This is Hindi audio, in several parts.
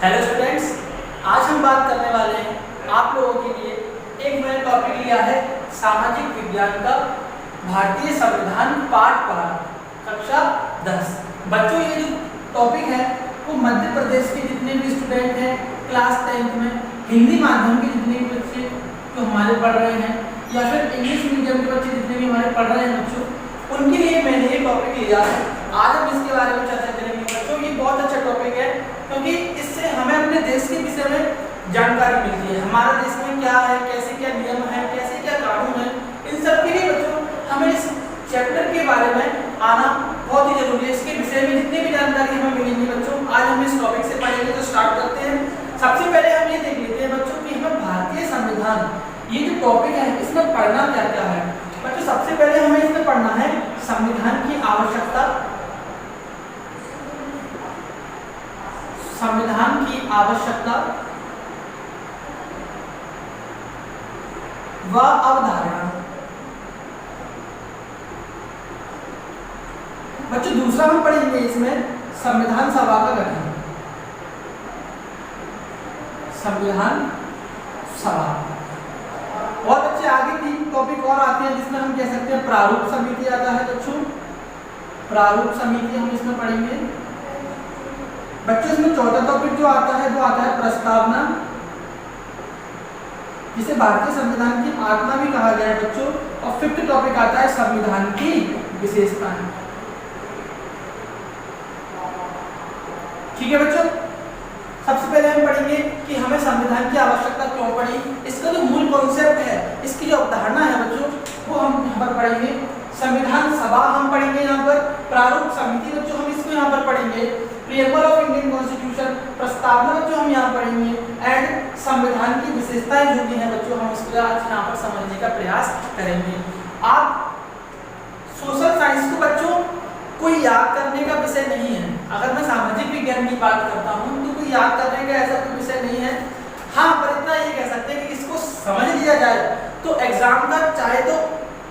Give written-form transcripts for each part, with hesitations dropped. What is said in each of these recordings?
हेलो स्टूडेंट्स, आज हम बात करने वाले हैं आप लोगों के लिए एक मैंने टॉपिक लिया है सामाजिक विज्ञान का भारतीय संविधान पाठ 12 कक्षा 10। बच्चों, ये जो टॉपिक है वो मध्य प्रदेश के जितने भी स्टूडेंट हैं क्लास 10th में हिंदी माध्यम के जितने भी बच्चे जो हमारे पढ़ रहे हैं या फिर इंग्लिश मीडियम के बच्चे जितने भी हमारे पढ़ रहे हैं बच्चों, उनके लिए मैंने ये टॉपिक लिया है। आज हम इसके बारे में चर्चा करेंगे। बच्चों, ये बहुत अच्छा टॉपिक है क्योंकि इससे हमें अपने देश के विषय में जानकारी मिलती है। हमारा देश में क्या है, कैसे क्या नियम है, कैसे क्या कानून है, इन सब के लिए बच्चों हमें इस चैप्टर के बारे में आना बहुत ही जरूरी है। इसके विषय में जितनी भी जानकारी हमें मिलेगी बच्चों, आज हम इस टॉपिक से पढ़ेंगे। तो स्टार्ट करते हैं। सबसे पहले हम ये देख लेते हैं बच्चों कि हमें भारतीय संविधान, ये जो टॉपिक है इसमें पढ़ना क्या क्या है। बच्चों, सबसे पहले हमें इसमें पढ़ना है संविधान की आवश्यकता, संविधान की आवश्यकता व अवधारणा। बच्चों, दूसरा हम पढ़ेंगे इसमें संविधान सभा का गठन, संविधान सभा। और बच्चे आगे 3 टॉपिक और आते हैं जिसमें हम कह सकते हैं प्रारूप समिति आता है। बच्चों, प्रारूप समिति हम इसमें पढ़ेंगे। बच्चों, इसमें चौथा टॉपिक जो आता है वो आता है प्रस्तावना, जिसे भारतीय संविधान की आत्मा भी कहा गया है बच्चों। और 5th टॉपिक आता है संविधान की विशेषताएं। ठीक है बच्चों, सबसे पहले हम पढ़ेंगे कि हमें संविधान की आवश्यकता क्यों पड़ी। इसका जो मूल कॉन्सेप्ट है, इसकी जो अवधारणा है बच्चों, वो हम यहाँ पर पढ़ेंगे। संविधान सभा हम पढ़ेंगे यहाँ पर। प्रारूप समिति बच्चों हम इसको यहाँ पर पढ़ेंगे। प्रिएम्बल ऑफ इंडियन कॉन्स्टिट्यूशन, प्रस्तावना बच्चों हम यहाँ पढ़ेंगे। एंड संविधान की विशेषताएं जो भी हैं बच्चों, हम इसको आज यहाँ पर समझने का प्रयास करेंगे। आप सोशल साइंस को बच्चों कोई याद करने का विषय नहीं है। अगर मैं सामाजिक विज्ञान की बात करता हूँ तो कोई याद करने का ऐसा कोई विषय नहीं है। हाँ, पर इतना ये कह सकते हैं कि इसको समझ लिया जाए तो एग्जाम का चाहे तो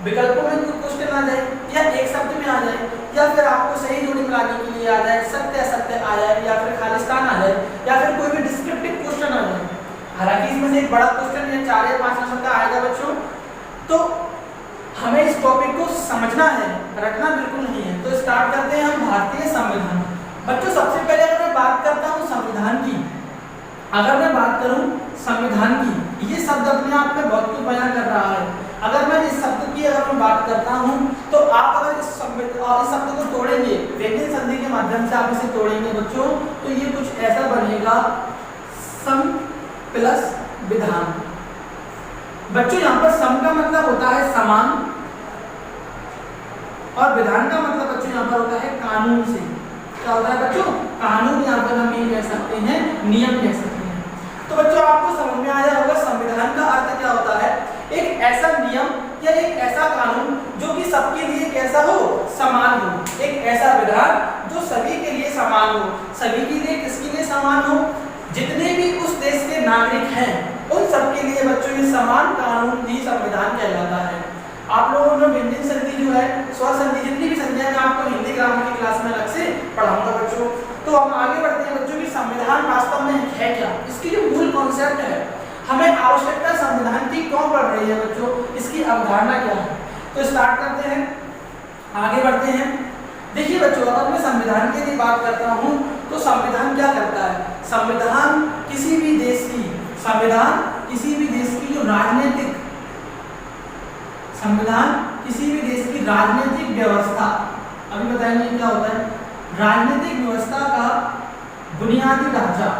विकल्पों में कोई क्वेश्चन आ जाए या एक शब्द में आ जाए या फिर आपको सही जोड़ी मिलाने के लिए आ जाए, सत्य असत्य आ जाए या फिर खालिस्तान आ जाए या फिर कोई भी डिस्क्रिप्टिव क्वेश्चन आ जाए। हालांकि इसमें से एक बड़ा क्वेश्चन या 4 या 5 नंबर का आएगा बच्चों। तो हमें इस टॉपिक को समझना है, रटना बिल्कुल नहीं है। तो स्टार्ट करते हैं हम भारतीय संविधान। बच्चों, सबसे पहले अगर मैं बात करता हूँ संविधान की, अगर मैं बात करूँ संविधान की, ये शब्द अपने आप में बहुत कुछ बयान कर रहा है। अगर मैं इस शब्द की अगर मैं बात करता हूँ तो आप अगर इस शब्द को तोड़ेंगे, व्यंजन संधि के माध्यम से आप इसे तोड़ेंगे बच्चों, तो ये कुछ ऐसा बनेगा सम प्लस विधान। बच्चों, यहाँ पर सम का मतलब होता है समान और विधान का मतलब बच्चों यहाँ पर होता है कानून से। क्या होता है बच्चों? कानून। यहाँ पर हम ये कह सकते हैं नियम कह सकते हैं। तो बच्चों, आपको समझ में आया होगा संविधान का अर्थ क्या होता है। एक ऐसा नियम या एक ऐसा कानून जो कि सबके लिए कैसा हो, समान हो। एक ऐसा विधान जो सभी के लिए समान हो। सभी के लिए किसके लिए समान हो? जितने भी उस देश के नागरिक हैं उन सबके लिए बच्चों ये समान कानून ही संविधान कहलाता है। आप लोगों ने व्यंजन संधि जो है, स्वर संधि, जितनी भी संधियां मैं आपको हिंदी ग्रामर की क्लास में अलग से पढ़ाऊंगा बच्चों। तो हम आगे बढ़ते हैं बच्चों कि संविधान वास्तव में है क्या, इसकी जो मूल कॉन्सेप्ट है, हमें आवश्यकता संविधान की क्यों पड़ रही है बच्चों, इसकी अवधारणा क्या है। तो स्टार्ट करते हैं, आगे बढ़ते हैं। देखिए बच्चों, अगर मैं संविधान की यदि बात करता हूँ तो संविधान क्या करता है। संविधान किसी भी देश की, संविधान किसी भी देश की जो राजनीतिक, संविधान किसी भी देश की राजनीतिक व्यवस्था, अभी बताएंगे क्या होता है, राजनीतिक व्यवस्था का बुनियादी ढांचा,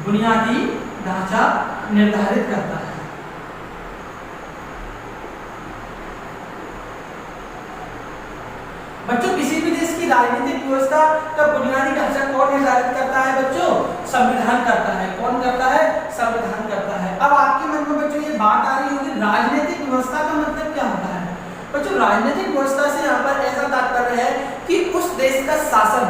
बुनियादी ढांचा निर्धारित करता है। बच्चों, किसी भी देश की राजनीतिक व्यवस्था का बुनियादी ढांचा कौन निर्धारित करता है बच्चों? संविधान करता है। कौन करता है? संविधान करता है। अब आपके मन में बच्चों ये बात आ रही होगी, राजनीतिक व्यवस्था का मतलब क्या होता है। बच्चों, राजनीतिक व्यवस्था से यहाँ पर ऐसा तात्पर्य है कि उस देश का शासन,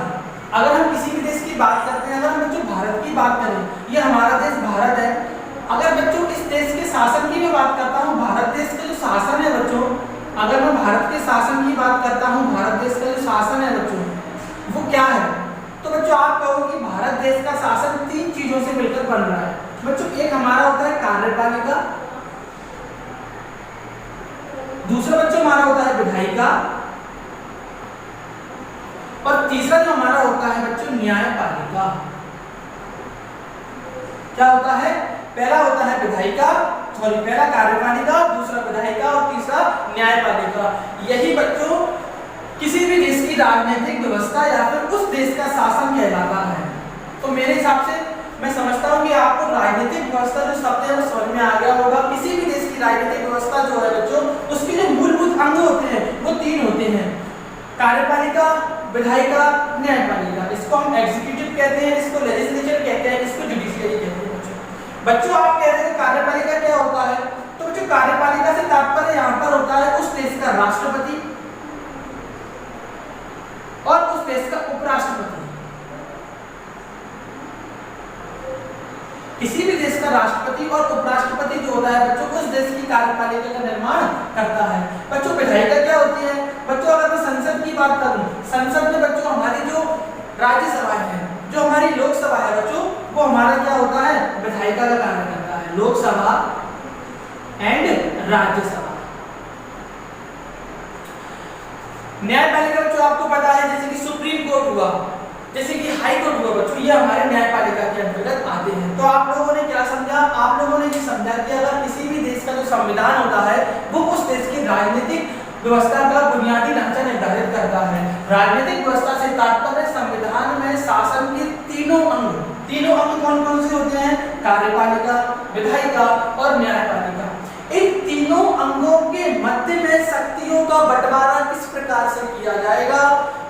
अगर हम किसी भी देश की बात करते हैं, अगर हम बच्चों भारत की बात करें, ये हमारा देश भारत है। अगर बच्चों इस देश के शासन की मैं बात करता हूँ, भारत देश का जो शासन है बच्चों, अगर मैं भारत के शासन की बात करता हूँ, भारत देश का जो शासन है बच्चों वो क्या है, तो बच्चों आप कहोगे विधायिका, और तीसरा जो हमारा होता है बच्चों न्यायपालिका। क्या होता है? पहला होता है विधायिका, सॉरी पहला कार्यपालिका, दूसरा विधायिका और तीसरा न्यायपालिका। यही बच्चों किसी भी देश की राजनीतिक व्यवस्था या फिर उस देश का शासन कहलाता है। तो मेरे हिसाब से मैं समझता हूँ कि आपको राजनीतिक व्यवस्था जो शब्द है वो समझ में आ गया होगा। किसी भी देश की राजनीतिक व्यवस्था जो है बच्चों, उसके जो मूलभूत अंग होते हैं वो 3 होते हैं, कार्यपालिका, विधायिका, न्यायपालिका। इसको हम एग्जीक्यूटिव कहते हैं, इसको लेजिस्लेचर कहते हैं, इसको जुडिशियरी कहते हैं। बच्चों आप कह रहे हैं कार्यपालिका क्या होता है, तो बच्चों कार्यपालिका से तात्पर्य यहाँ पर होता है उस देश का राष्ट्रपति और उस देश का उपराष्ट्रपति। किसी भी देश का राष्ट्रपति और उपराष्ट्रपति जो होता है बच्चों, उस देश की कार्यपालिका का निर्माण करता है। बच्चों विधायिका क्या होती है? बच्चों अगर मैं संसद की बात करूं, संसद में बच्चों हमारी जो राज्यसभा है, जो हमारी लोकसभा है बच्चों, वो हमारा क्या होता है? विधायिका का कार्य करता है। लोकसभा एंड राज्यसभा। न्यायपालिका बच्चों आपको पता है, जैसे कि सुप्रीम कोर्ट हुआ, जैसे कि हाई कोर्ट हुआ बच्चों, ये हमारे न्यायपालिका के अंतर्गत आते हैं। तो आप लोगों ने क्या समझा? आप लोगों ने ये समझा कि अगर किसी भी देश का जो संविधान होता है वो उस देश की राजनीतिक व्यवस्था का बुनियादी ढांचा निर्धारित करता है। राजनीतिक व्यवस्था से तात्पर्य संविधान में शासन के तीनों अंग कौन कौन से होते हैं? कार्यपालिका, विधायिका और न्यायपालिका। इन तीनों अंगों के मध्य में शक्तियों का बंटवारा किस प्रकार से किया जाएगा,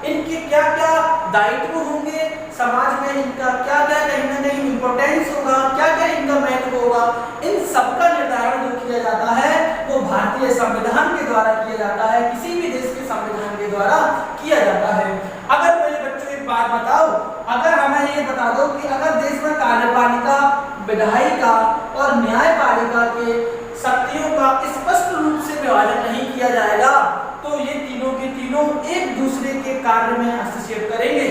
इनके क्या क्या दायित्व होंगे, समाज में इनका क्या क्या कहीं ना कहीं इंपॉर्टेंस होगा, क्या क्या इनका महत्व होगा, इन सबका निर्धारण जो किया जाता है वो भारतीय संविधान के द्वारा किया जाता है, किसी भी देश के संविधान के द्वारा किया जाता है। अगर मेरे बच्चों एक बात बताओ, अगर हमें ये बता दो कि अगर देश में कार्यपालिका, विधायिका और न्यायपालिका के शक्तियों का स्पष्ट रूप से विभाजन नहीं किया जाएगा तो ये तीनों के तीनों एक दूसरे के कार्य में हस्तक्षेप करेंगे।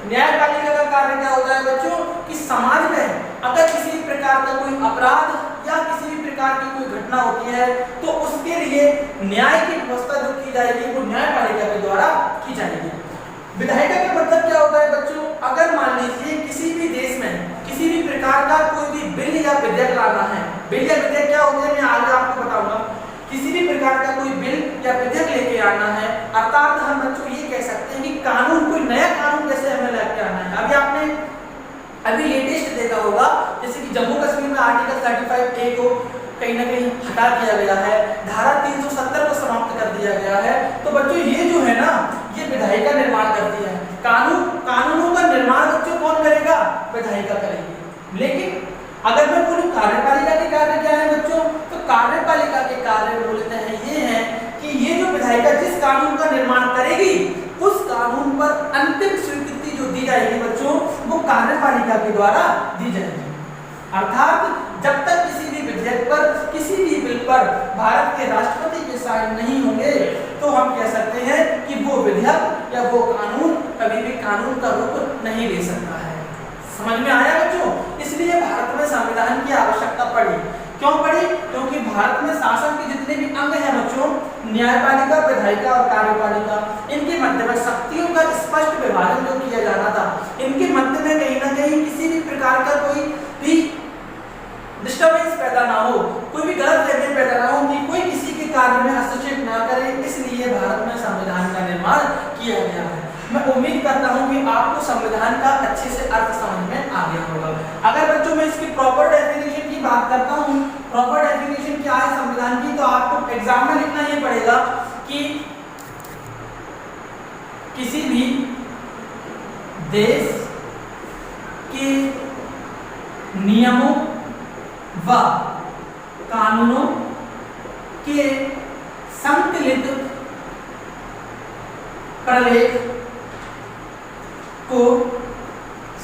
न्यायपालिका का कार्य क्या होता है बच्चों कि समाज में अगर किसी प्रकार का कोई अपराध या किसी भी प्रकार की कोई घटना होती है तो उसके लिए न्याय की व्यवस्था जो की जाएगी वो न्यायपालिका के द्वारा की जाएगी। विधायिका का मतलब क्या होता है बच्चों? अगर मान लीजिए किसी भी देश में किसी भी प्रकार का कोई भी बिल या विधेयक लाना है, बिल या विधेयक क्या होते हैं मैं आगे आपको बताऊंगा। किसी भी प्रकार का कोई बिल या विधेयक लेके आना है, अर्थात हम बच्चों ये कह सकते हैं कि कानून, कोई नया कानून जैसे हमें लेके आना है। अभी आपने लेटेस्ट देखा होगा जैसे कि जम्मू कश्मीर में आर्टिकल 35A को कहीं ना कहीं हटा दिया गया है, धारा 370 को समाप्त कर दिया गया है। तो बच्चों ये जो है ना, ये विधायिका निर्माण करती है। कानूनों का निर्माण बच्चों कौन करेगा? विधायिका करेगी। लेकिन अगर मैं बोलूं कार्यपालिका के कार्य क्या है बच्चों, तो कार्यपालिका के कार्य बोलते हैं ये है कि ये जो विधायिका जिस कानून का निर्माण करेगी उस कानून पर अंतिम स्वीकृति जो दी जाएगी बच्चों वो कार्यपालिका के द्वारा दी जाएगी। अर्थात जब तक किसी भी विधेयक पर, किसी भी बिल पर भारत के राष्ट्रपति के साइन नहीं होंगे तो हम कह सकते हैं कि वो विधेयक या वो कानून कभी भी कानून का रूप नहीं ले सकता है। समझ में आया बच्चों? इसलिए भारत में संविधान की आवश्यकता पड़ी। क्यों पड़ी? क्योंकि भारत में शासन के जितने भी अंग हैं बच्चों, न्यायपालिका, विधायिका और कार्यपालिका, इनके मध्य में शक्तियों का स्पष्ट विभाजन जो किया जाना था, इनके मध्य में कहीं ना कहीं किसी भी प्रकार का कोई भी डिस्टर्बेंस पैदा ना हो, कोई भी गलतफहमी पैदा ना हो कि कोई किसी के कार्य में हस्तक्षेप ना करे, इसलिए भारत में संविधान का निर्माण किया गया है। मैं उम्मीद करता हूं कि आपको संविधान का अच्छे से अर्थ समझ में आ गया होगा। अगर बच्चों मैं इसकी प्रॉपर डेफिनेशन की बात करता हूं, प्रॉपर डेफिनेशन क्या है संविधान की, तो आपको एग्जाम में लिखना ये पड़ेगा कि किसी भी देश के नियमों व कानूनों के संकलित प्रलेख को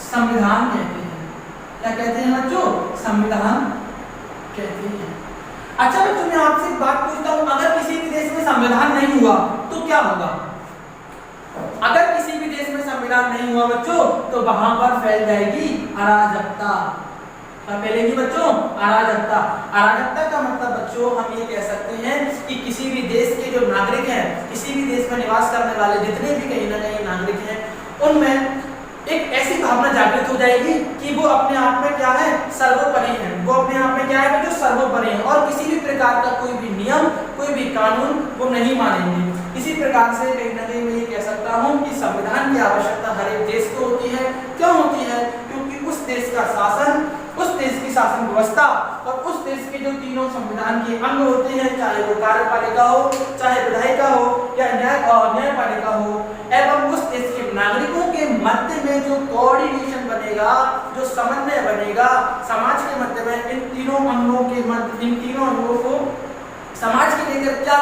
संविधान कहते हैं। क्या कहते हैं बच्चों? संविधान कहते हैं। अच्छा बच्चों मैं आपसे एक बात पूछता हूं, अगर किसी भी देश में संविधान नहीं हुआ तो क्या होगा? अगर किसी भी देश में संविधान नहीं हुआ बच्चों तो वहां पर फैल जाएगी अराजकता। क्या फैलेगी बच्चों? अराजकता। अराजकता का मतलब बच्चों हम ये कह सकते हैं कि किसी भी देश के जो नागरिक हैं, किसी भी देश में निवास करने वाले जितने भी कहीं ना कहीं नागरिक हैं, उनमें एक ऐसी भावना जागृत हो जाएगी कि वो अपने आप में क्या है? सर्वोपरि है। वो अपने आप में क्या है बच्चों? सर्वोपरि है और किसी भी प्रकार का कोई भी नियम, कोई भी कानून वो नहीं मानेंगे। इसी प्रकार से कहीं ना कहीं मैं ये कह सकता हूँ कि संविधान की आवश्यकता हर एक देश को होती है। क्यों होती है? क्योंकि उस देश का शासन, उस देश की शासन व्यवस्था और उस देश के जो तीनों संविधान के अंग होते हैं, चाहे वो कार्यपालिका हो, चाहे विधायिका हो या न्यायपालिका हो, एवं उस देश के नागरिकों के मध्य में जो कोऑर्डिनेशन बनेगा, जो समन्वय बनेगा समाज के मध्य में, इन तीनों अंगों के मध्य, इन तीनों अंगों को समाज के लेकर क्या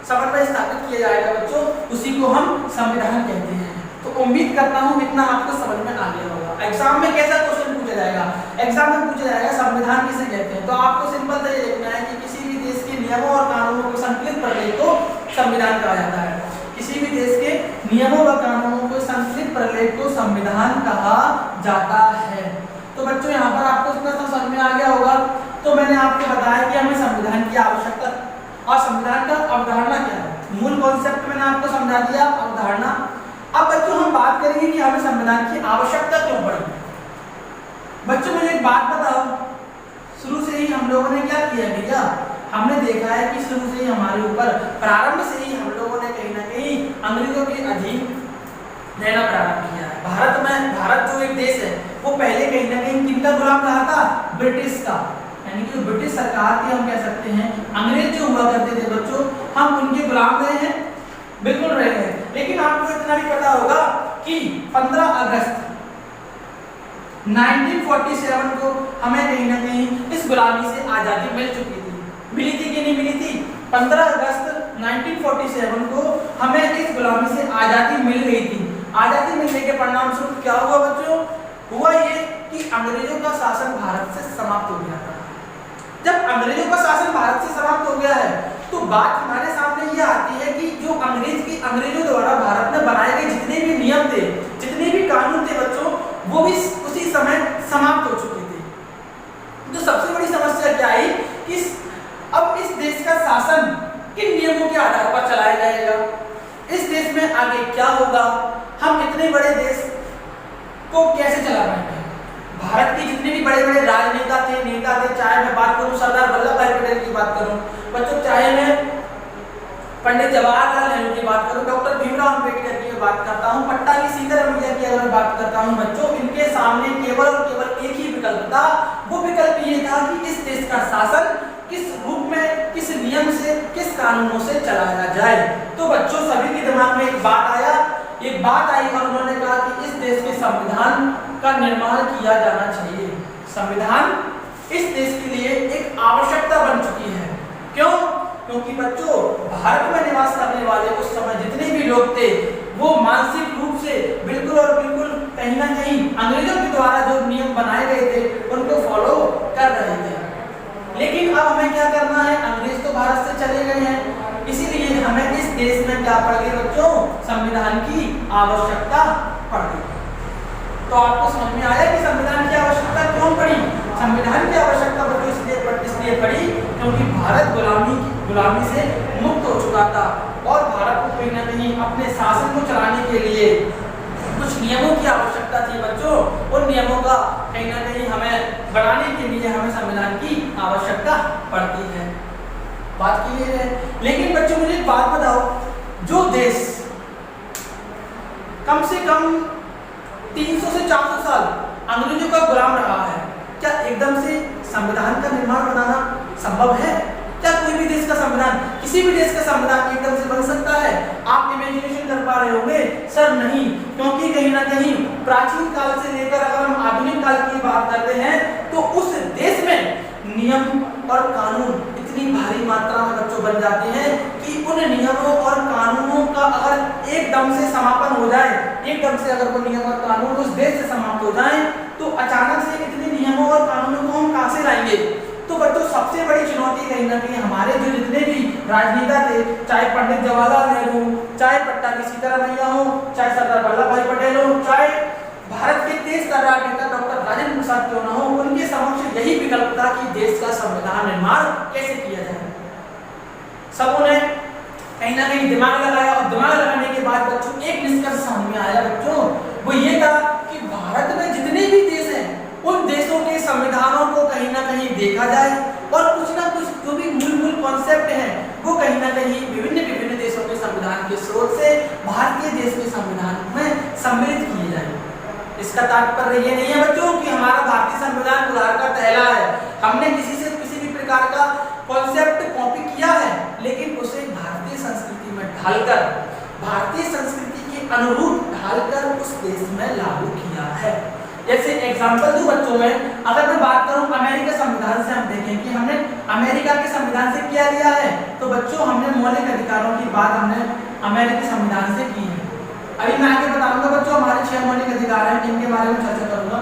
समन्वय स्थापित किया जाएगा बच्चों, उसी को हम संविधान कहते हैं। तो उम्मीद करता हूँ इतना आपको समझ में आ गया होगा। एग्जाम में कैसा क्वेश्चन पूछा जाएगा? एग्जाम में पूछा जाएगा संविधान किसे कहते हैं, तो आपको सिंपल से ये लिखना है कि किसी भी देश के नियमों और कानूनों को संकलित प्रलेख को संविधान कहा जाता है। किसी भी देश के नियमों व कानूनों को संकलित प्रलेख को संविधान कहा जाता है। तो बच्चों यहाँ पर आपको इतना समझ में आ गया होगा। तो मैंने आपको बताया कि हमें संविधान की आवश्यकता और संविधान का अवधारणा क्या है, मूल कॉन्सेप्ट मैंने आपको समझा दिया, अवधारणा। अब बच्चों हम बात करेंगे कि हमें संविधान की आवश्यकता क्यों पड़ी। बच्चों मुझे एक बात बताओ, शुरू से ही हम लोगों ने क्या किया भैया? हमने देखा है कि शुरू से ही हमारे ऊपर, प्रारंभ से ही हम लोगों ने कहीं ना कहीं अंग्रेजों के अधीन रहना प्रारंभ किया है। भारत जो एक देश है वो पहले कहीं ना कहीं किनका गुलाम रहा था? ब्रिटिश का। यानी कि ब्रिटिश सरकार के हम कह सकते हैं, अंग्रेज जो हुआ करते थे बच्चों, हम उनके गुलाम रहे हैं, बिल्कुल रहे हैं। लेकिन आपको इतना भी पता होगा कि 15 अगस्त 1947 को हमें कहीं ना कहीं इस गुलामी से आजादी मिल चुकी थी। मिली थी कि नहीं मिली थी? 15 अगस्त 1947 को हमें इस गुलामी से आजादी मिल गई थी। आजादी मिलने के परिणाम स्वरूप क्या हुआ बच्चों? हुआ ये कि अंग्रेजों का शासन भारत से समाप्त हो गया था। जब अंग्रेजों का शासन भारत से समाप्त हो गया है तो बात हमारे सामने ये आती है कि जो अंग्रेजों द्वारा भारत में बनाए गए जितने भी नियम थे, जितने भी कानून थे बच्चों, वो भी उसी समय समाप्त हो चुके थे। तो सबसे बड़ी समस्या क्या आई कि अब इस देश का शासन किन नियमों के आधार पर चलाया जाएगा? इस देश में आगे क्या होगा? हम इतने बड़े देश को कैसे चला पाएंगे? भारत के जितने भी बड़े बड़े राजनेता थे, नेता थे, चाहे मैं बात करूं सरदार वल्लभ भाई पटेल की बात करूं बच्चों, चाहे मैं पंडित जवाहरलाल नेहरू की बात करूं, डॉक्टर भीमराव अंबेडकर की बात करता हूं, पट्टाभी सीतारामैया की अगर बात करता हूं बच्चों, इनके सामने केवल और केवल एक ही विकल्प था। वो विकल्प ये था कि इस देश का शासन किस रूप में, किस नियम से, किस कानूनों से चलाया जाए। तो बच्चों सभी के दिमाग में एक बात आई और उन्होंने कहा कि इस देश के संविधान का निर्माण किया जाना चाहिए। संविधान इस देश के लिए एक आवश्यकता बन चुकी है। क्यों? क्योंकि बच्चों भारत में निवास करने वाले उस समय जितने भी लोग थे वो मानसिक रूप से बिल्कुल और बिल्कुल कहीं ना कहीं अंग्रेजों के द्वारा जो नियम बनाए गए थे उनको फॉलो कर रहे थे। लेकिन अब हमें क्या करना है? अंग्रेज तो भारत से चले गए हैं, इसीलिए हमें इस देश में क्या पड़ गई बच्चों? संविधान की आवश्यकता पड़ गई। तो आपको समझ में आया कि संविधान की आवश्यकता क्यों पड़ी? संविधान की आवश्यकता बच्चों इसलिए पड़ी क्योंकि भारत गुलामी से मुक्त हो चुका था और भारत को कहीं ना कहीं अपने शासन को चलाने के लिए कुछ नियमों की आवश्यकता थी बच्चों। उन नियमों का कहीं ना कहीं हमें बनाने के लिए हमें संविधान की आवश्यकता पड़ती है। बात क्लियर है? लेकिन बच्चों मुझे एक बात बताओ, जो देश कम से कम 300 से 400 साल अंग्रेजों का गुलाम रहा है, क्या एकदम से संविधान का निर्माण बनाना संभव है? क्या कोई भी देश का संविधान, किसी भी देश का संविधान एकदम से बन सकता है? आप इमेजिनेशन कर पा रहे होंगे सर नहीं, क्योंकि कहीं ना कहीं प्राचीन काल से लेकर अगर हम आधुनिक काल की बात करते हैं तो उस देश में नियम और कानून इतनी भारी मात्रा में बच्चों बन जाते हैं कि उन नियमों और कानूनों का अगर एकदम से समापन हो जाए, एकदम से अगर वो नियम और कानून उस देश से समाप्त हो जाए तो अचानक से इतने नियमों और कानूनों को हम कहां से लाएंगे? तो बच्चों सबसे बड़ी चुनौती कहीं ना कहीं हमारे जो जितने भी राजनेता थे, चाहे पंडित जवाहरलाल नेहरू, चाहे पट्टाभी सीतारामैया हो, चाहे सरदार वल्लभ भाई पटेल हो, चाहे भारत के तेज तर्रार नेता डॉक्टर राजेंद्र प्रसाद क्यों ना हो, उनके समक्ष यही विकल्प था कि देश का संविधान निर्माण कैसे किया जाए। सबों ने कहीं ना कहीं दिमाग लगाया और दिमाग लगाने के बाद बच्चों एक निष्कर्ष समझ में आया बच्चों, वो ये था कि भारत में जितने भी देश हैं उन देशों के संविधानों को कहीं ना कहीं देखा जाए और कुछ ना कुछ जो भी मूल कॉन्सेप्ट हैं वो कहीं ना कहीं विभिन्न देशों के संविधान के स्रोत से भारतीय देश के संविधान में सम्मिलित किए जाए। इसका तात्पर्य ये नहीं है बच्चों कि हमारा भारतीय संविधान उधार का थैला है, हमने किसी से किसी भी प्रकार का कॉन्सेप्ट कॉपी किया है, लेकिन उसे भारतीय संस्कृति में ढालकर, भारतीय संस्कृति के अनुरूप ढालकर उस देश में लागू किया है। जैसे एग्जांपल दूं बच्चों में, अगर मैं बात करूं अमेरिका संविधान से, हम देखें कि हमने अमेरिका के संविधान से क्या लिया है, तो बच्चों हमने मौलिक अधिकारों की बात हमने अमेरिकी संविधान से की है। अभी मैं आगे बताऊंगा बच्चों, हमारे 6 मौलिक अधिकार हैं जिनके बारे में चर्चा करूंगा।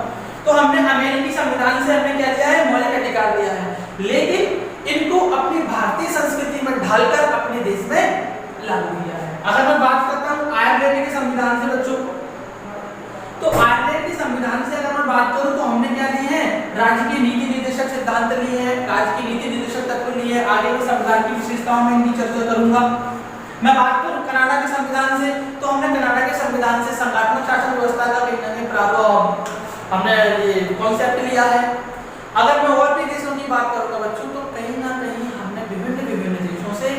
तो हमने अमेरिकी संविधान से हमने क्या लिया है, मौलिक अधिकार लिया है, लेकिन इनको अपनी भारतीय संस्कृति में ढालकर अपने देश में लागू किया है। अगर मैं बात करता हूँ आयरलैंड के संविधान से बच्चों, तो आयरलैंड के संविधान से अगर मैं बात करूं तो हमने क्या लिए हैं, राज्य की नीति निर्देशक सिद्धांत लिए हैं, राज्य की नीति निर्देशक तत्व लिए हैं। आगे मैं संविधान की विशेषताओं में इनकी चर्चा करूंगा। मैं बात करूं कनाडा के संविधान से, तो हमने कनाडा के संविधान से संघात्मक शासन व्यवस्था का कहीं ना कहीं प्रावधान हमने ये कॉन्सेप्ट लिया है। अगर मैं और भी देशों की बात करूंगा बच्चों, तो कहीं ना कहीं हमने विभिन्न देशों से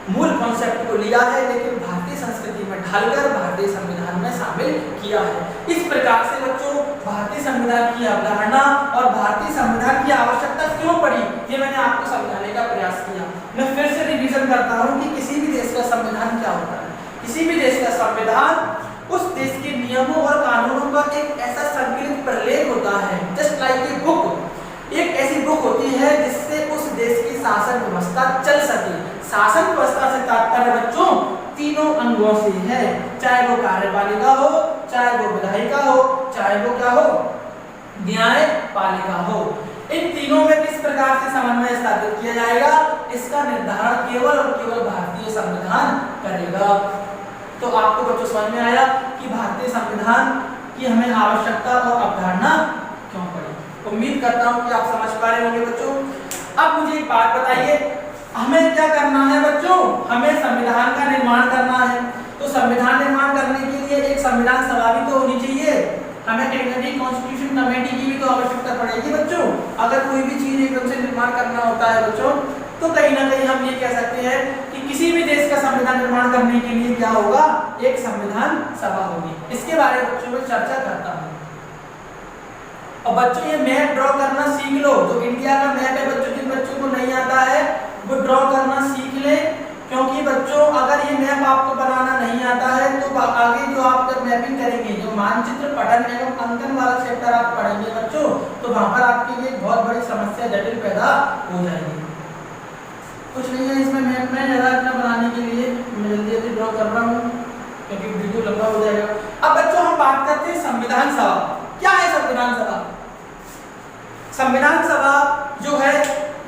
मूल कॉन्सेप्ट को लिया है, लेकिन भारतीय संस्कृति में ढालकर भारतीय संविधान में शामिल किया है। इस प्रकार से बच्चों भारतीय संविधान की अवधारणा और भारतीय संविधान की आवश्यकता क्यों पड़ी, ये मैंने आपको समझाने का प्रयास किया। मैं फिर से रिवीजन करता हूँ कि किसी भी देश का संविधान क्या होता है। किसी भी देश का संविधान उस देश के नियमों और कानूनों का एक ऐसा संकलित प्रलेख होता है, जस्ट लाइक ए बुक। एक ऐसी बुक होती है जिससे उस देश की शासन व्यवस्था चल सके। शासन व्यवस्था से तात्पर्य बच्चों तीनों अंगों से है, चाहे वो कार्यपालिका हो, चाहे वो विधायिका हो, चाहे वो क्या हो, न्यायपालिका हो। इन तीनों में किस प्रकार से समन्वय स्थापित किया जाएगा, इसका निर्धारण केवल और केवल भारतीय संविधान करेगा। तो आपको बच्चों समझ में आया कि भारतीय संविधान की हमें आवश्यकता और अवधारणा क्यों पड़ी। उम्मीद करता हूं कि आप समझ पा रहे होंगे बच्चों। अब मुझे एक बात बताइए, हमें क्या करना है बच्चों, हमें संविधान का निर्माण करना है। तो संविधान निर्माण करने के लिए एक संविधान सभा भी तो होनी चाहिए, हमें कहीं कॉन्स्टिट्यूशन कमेटी की भी तो आवश्यकता पड़ेगी बच्चों। अगर कोई भी चीज एकदम से निर्माण करना होता है बच्चों, तो कहीं ना कहीं हम ये कह सकते हैं कि किसी भी देश का संविधान निर्माण करने के लिए क्या होगा, एक संविधान सभा होगी। इसके बारे में बच्चों में चर्चा करता हूँ। और बच्चों ये मैप ड्रॉ करना सीख लो, जो इंडिया का मैप है बच्चों, जिन बच्चों को नहीं आता है वो ड्रॉ करना सीख ले, क्योंकि बच्चों अगर ये मैप आपको बनाना नहीं आता है तो आगे जो आप जब मैपिंग करेंगे, जो मानचित्र पठन एवं अंकन वाला चैप्टर आप पढ़ेंगे बच्चों, तो वहां पर आपके लिए बहुत बड़ी समस्या जटिल पैदा हो जाएगी। कुछ नहीं है इसमें मैप में ज़्यादा इतना बनाने के लिए, मैं जल्दी ड्रॉ कर रहा हूँ क्योंकि वीडियो लंबा हो जाएगा। अब बच्चों हम बात करते हैं संविधान सभा। क्या है संविधान सभा? संविधान सभा जो है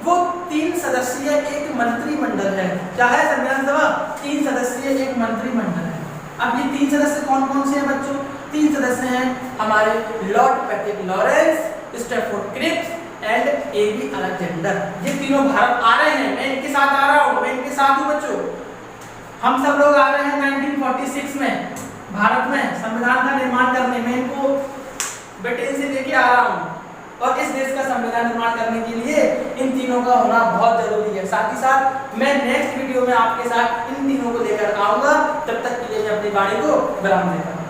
वो 3 सदस्यीय एक मंत्रिमंडल है। क्या है संविधान सभा? 3 सदस्यीय एक मंत्रिमंडल है। अब ये 3 सदस्य कौन कौन से हैं बच्चों? 3 सदस्य हैं हमारे Lord Patrick Lawrence, Stafford Cripps and A B Alexander. ये तीनों भारत आ रहे हैं, मैं इनके साथ आ रहा हूँ, मैं इनके साथ हूँ बच्चों। हम सब लोग आ रहे हैं 1946 में भारत में संविधान का निर्माण करने में। इनको ब्रिटेन से लेके आ रहा हूँ और इस देश का संविधान निर्माण करने के लिए इन तीनों का होना बहुत जरूरी है। साथ ही साथ मैं नेक्स्ट वीडियो में आपके साथ इन तीनों को लेकर आऊंगा। तब तक के लिए मैं अपनी वाणी को विराम देता हूँ।